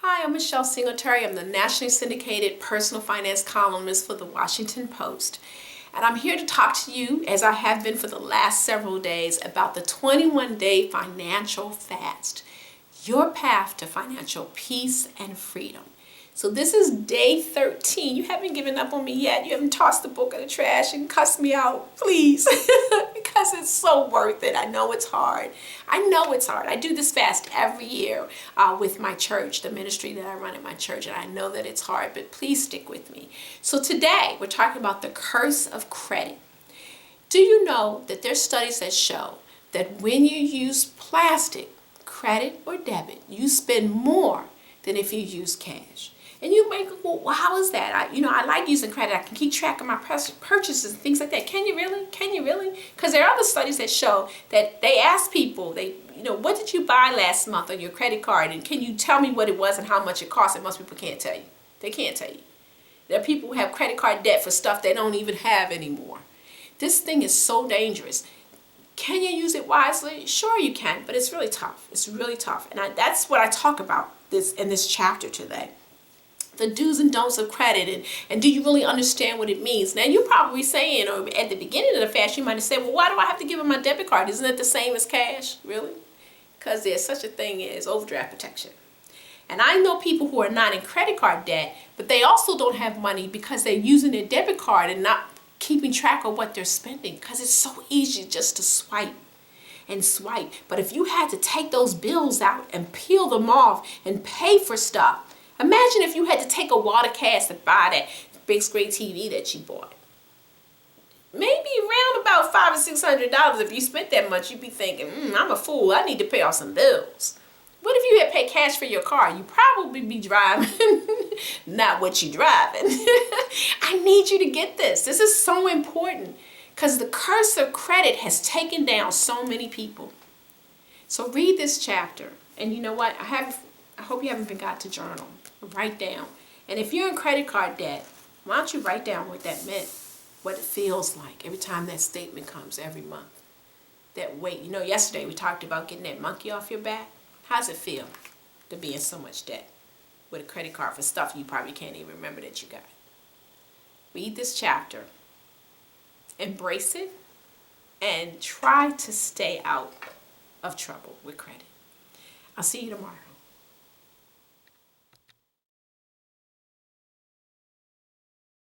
Hi, I'm Michelle Singletary. I'm the nationally syndicated personal finance columnist for the Washington Post. And I'm here to talk to you, as I have been for the last several days, about the 21-day financial fast, your path to financial peace and freedom. So this is day 13. You haven't given up on me yet. You haven't tossed the book in the trash and cussed me out, please, because it's so worth it. I know it's hard. I do this fast every year with my church, the ministry that I run at my church, and I know that it's hard, but please stick with me. So today we're talking about the curse of credit. Do you know that there's studies that show that when you use plastic, credit or debit, you spend more than if you use cash? And you may go, well, how is that? I like using credit. I can keep track of my purchases and things like that. Can you really? Can you really? Because there are other studies that show that they ask people, what did you buy last month on your credit card? And can you tell me what it was and how much it cost? And most people can't tell you. They can't tell you. There are people who have credit card debt for stuff they don't even have anymore. This thing is so dangerous. Can you use it wisely? Sure you can, but it's really tough. It's really tough. And that's what I talk about in this chapter today. The do's and don'ts of credit, and do you really understand what it means? Now you're probably saying, or at the beginning of the fast you might have said, well, why do I have to give them my debit card? Isn't it the same as cash? Really? Because there's such a thing as overdraft protection. And I know people who are not in credit card debt, but they also don't have money because they're using their debit card and not keeping track of what they're spending, because it's so easy just to swipe and swipe. But if you had to take those bills out and peel them off and pay for stuff, imagine if you had to take a wad of cash to buy that big screen TV that you bought. Maybe around about $500 or $600. If you spent that much, you'd be thinking, I'm a fool. I need to pay off some bills. What if you had paid cash for your car? You'd probably be driving not what you're driving. I need you to get this. This is so important because the curse of credit has taken down so many people. So read this chapter. And you know what? I hope you haven't forgot to journal. Write down. And if you're in credit card debt, why don't you write down what that meant, what it feels like every time that statement comes every month. That weight. Yesterday we talked about getting that monkey off your back. How's it feel to be in so much debt with a credit card for stuff you probably can't even remember that you got? Read this chapter, embrace it, and try to stay out of trouble with credit. I'll see you tomorrow.